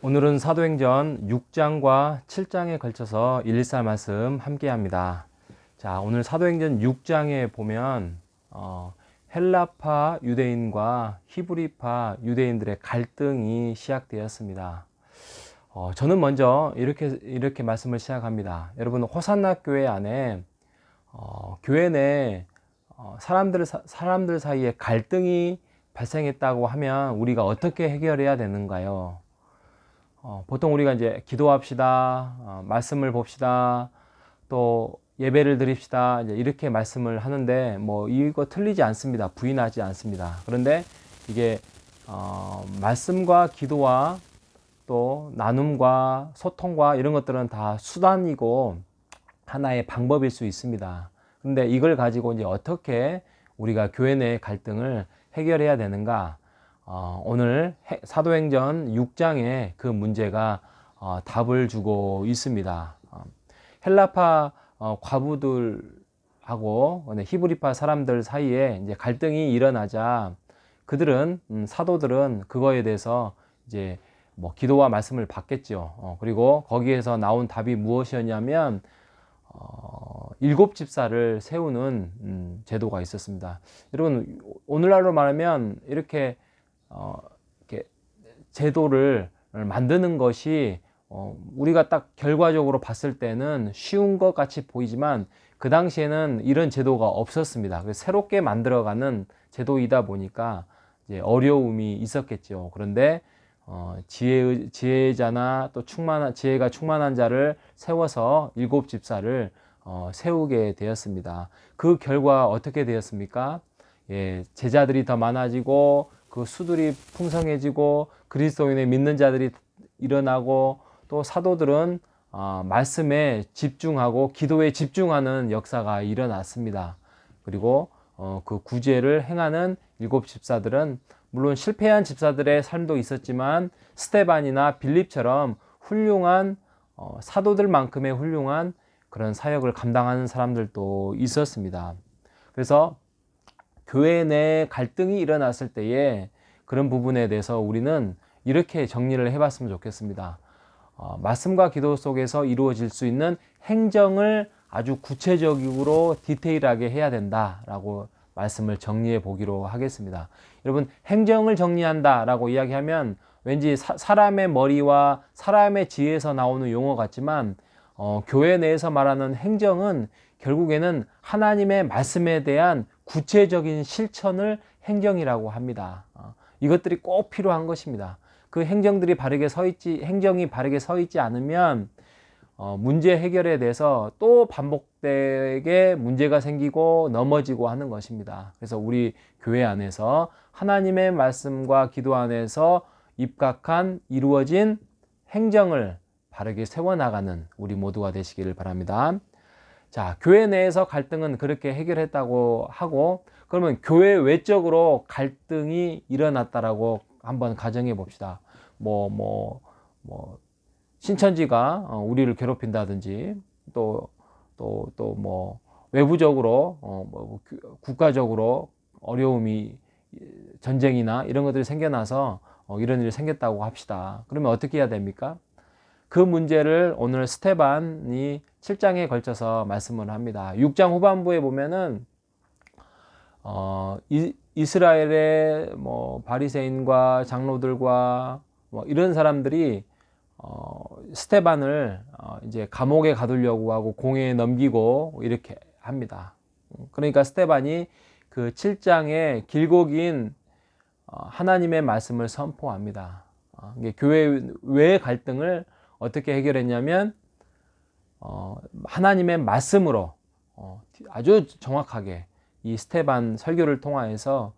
오늘은 사도행전 6장과 7장에 걸쳐서 114 말씀 함께 합니다. 자, 오늘 사도행전 6장에 보면 헬라파 유대인과 히브리파 유대인들의 갈등이 시작되었습니다. 저는 먼저 이렇게 말씀을 시작합니다. 여러분, 호산나 교회 안에 교회 내 사람들 사이에 갈등이 발생했다고 하면 우리가 어떻게 해결해야 되는가요? 보통 우리가 이제 기도합시다, 말씀을 봅시다, 또 예배를 드립시다, 이제 이렇게 말씀을 하는데 뭐 이거 틀리지 않습니다. 부인하지 않습니다. 그런데 이게 말씀과 기도와 또 나눔과 소통과 이런 것들은 다 수단이고 하나의 방법일 수 있습니다. 그런데 이걸 가지고 이제 어떻게 우리가 교회 내 갈등을 해결해야 되는가? 오늘 사도행전 6장에 그 문제가 답을 주고 있습니다. 헬라파 과부들하고 히브리파 사람들 사이에 이제 갈등이 일어나자 그들은 사도들은 그거에 대해서 이제 뭐 기도와 말씀을 받겠죠. 그리고 거기에서 나온 답이 무엇이었냐면 7집사를 세우는 제도가 있었습니다. 여러분, 오늘날로 말하면 이렇게 제도를 만드는 것이 우리가 딱 결과적으로 봤을 때는 쉬운 것 같이 보이지만 그 당시에는 이런 제도가 없었습니다. 그래서 새롭게 만들어가는 제도이다 보니까 이제 어려움이 있었겠죠. 그런데 지혜자나 또 지혜가 충만한 자를 세워서 7집사를 세우게 되었습니다. 그 결과 어떻게 되었습니까? 제자들이 더 많아지고 그 수들이 풍성해지고 그리스도인의 믿는 자들이 일어나고 또 사도들은 말씀에 집중하고 기도에 집중하는 역사가 일어났습니다. 그리고 그 구제를 행하는 7집사들은 물론 실패한 집사들의 삶도 있었지만 스데반이나 빌립처럼 훌륭한 사도들만큼의 훌륭한 그런 사역을 감당하는 사람들도 있었습니다. 그래서 교회 내 갈등이 일어났을 때에 그런 부분에 대해서 우리는 이렇게 정리를 해봤으면 좋겠습니다. 말씀과 기도 속에서 이루어질 수 있는 행정을 아주 구체적으로 디테일하게 해야 된다라고 말씀을 정리해 보기로 하겠습니다. 여러분, 행정을 정리한다라고 이야기하면 왠지 사람의 머리와 사람의 지혜에서 나오는 용어 같지만 교회 내에서 말하는 행정은 결국에는 하나님의 말씀에 대한 구체적인 실천을 행정이라고 합니다. 이것들이 꼭 필요한 것입니다. 그 행정이 바르게 서 있지 않으면 문제 해결에 대해서 또 반복되게 문제가 생기고 넘어지고 하는 것입니다. 그래서 우리 교회 안에서 하나님의 말씀과 기도 안에서 입각한 이루어진 행정을 바르게 세워나가는 우리 모두가 되시기를 바랍니다. 자, 교회 내에서 갈등은 그렇게 해결했다고 하고, 그러면 교회 외적으로 갈등이 일어났다라고 한번 가정해 봅시다. 신천지가 우리를 괴롭힌다든지, 또 외부적으로, 국가적으로 어려움이, 전쟁이나 이런 것들이 생겨나서 이런 일이 생겼다고 합시다. 그러면 어떻게 해야 됩니까? 그 문제를 오늘 스데반이 7장에 걸쳐서 말씀을 합니다. 6장 후반부에 보면은 이스라엘의 바리새인과 장로들과 이런 사람들이 스데반을 이제 감옥에 가두려고 하고 공회에 넘기고 이렇게 합니다. 그러니까 스데반이 그 7장에 길고 긴 하나님의 말씀을 선포합니다. 교회 외의 갈등을 어떻게 해결했냐면 하나님의 말씀으로 아주 정확하게 이 스데반 설교를 통하여서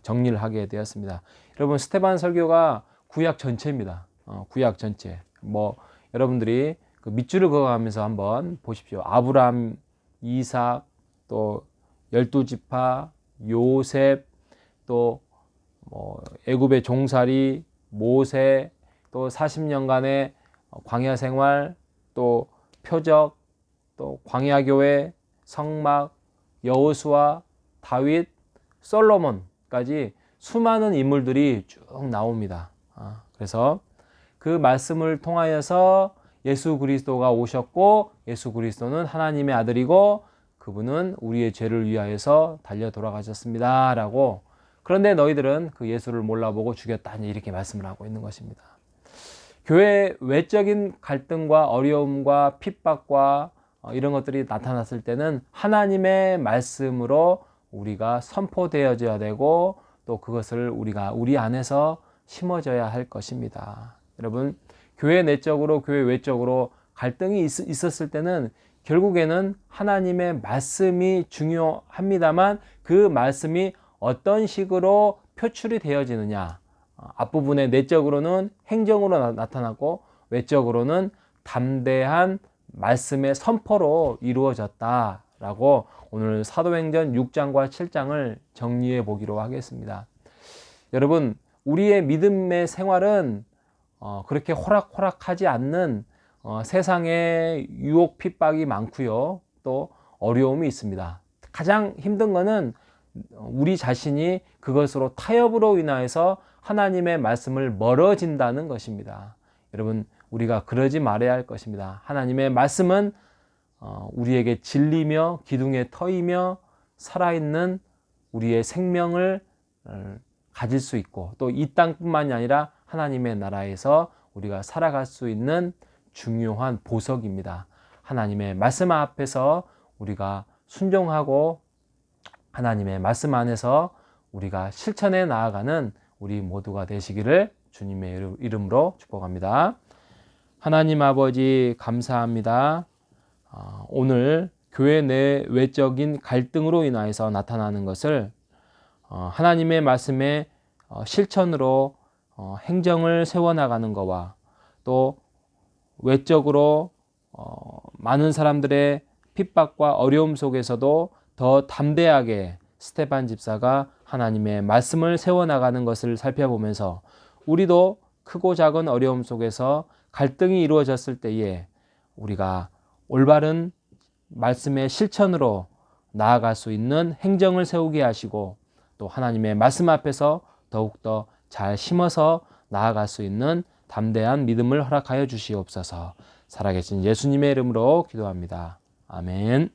정리를 하게 되었습니다. 여러분, 스데반 설교가 구약 전체입니다. 구약 전체. 여러분들이 그 밑줄을 그어가면서 한번 보십시오. 아브람, 이삭, 또 12지파, 요셉, 또 애굽의 종살이, 모세, 또 40년간의 광야 생활, 또 표적, 또 광야교회, 성막, 여호수아, 다윗, 솔로몬까지 수많은 인물들이 쭉 나옵니다. 그래서 그 말씀을 통하여서 예수 그리스도가 오셨고 예수 그리스도는 하나님의 아들이고 그분은 우리의 죄를 위하여서 달려 돌아가셨습니다 라고. 그런데 너희들은 그 예수를 몰라보고 죽였다, 이렇게 말씀을 하고 있는 것입니다. 교회의 외적인 갈등과 어려움과 핍박과 이런 것들이 나타났을 때는 하나님의 말씀으로 우리가 선포되어져야 되고 또 그것을 우리가 우리 안에서 심어져야 할 것입니다. 여러분, 교회 내적으로 교회 외적으로 갈등이 있었을 때는 결국에는 하나님의 말씀이 중요합니다만 그 말씀이 어떤 식으로 표출이 되어지느냐, 앞부분에 내적으로는 행정으로 나타나고 외적으로는 담대한 말씀의 선포로 이루어졌다라고 오늘 사도행전 6장과 7장을 정리해 보기로 하겠습니다. 여러분, 우리의 믿음의 생활은 그렇게 호락호락하지 않는 세상에 유혹 핍박이 많고요. 또 어려움이 있습니다. 가장 힘든 거는 우리 자신이 그것으로 타협으로 인하여서 하나님의 말씀을 멀어진다는 것입니다. 여러분, 우리가 그러지 말아야 할 것입니다. 하나님의 말씀은 우리에게 진리며 기둥의 터이며 살아있는 우리의 생명을 가질 수 있고 또 이 땅뿐만이 아니라 하나님의 나라에서 우리가 살아갈 수 있는 중요한 보석입니다. 하나님의 말씀 앞에서 우리가 순종하고 하나님의 말씀 안에서 우리가 실천해 나아가는 우리 모두가 되시기를 주님의 이름으로 축복합니다. 하나님 아버지, 감사합니다. 오늘 교회 내 외적인 갈등으로 인하여서 나타나는 것을 하나님의 말씀의 실천으로 행정을 세워나가는 것과 또 외적으로 많은 사람들의 핍박과 어려움 속에서도 더 담대하게 스테반 집사가 하나님의 말씀을 세워나가는 것을 살펴보면서 우리도 크고 작은 어려움 속에서 갈등이 이루어졌을 때에 우리가 올바른 말씀의 실천으로 나아갈 수 있는 행정을 세우게 하시고 또 하나님의 말씀 앞에서 더욱더 잘 심어서 나아갈 수 있는 담대한 믿음을 허락하여 주시옵소서. 살아계신 예수님의 이름으로 기도합니다. 아멘.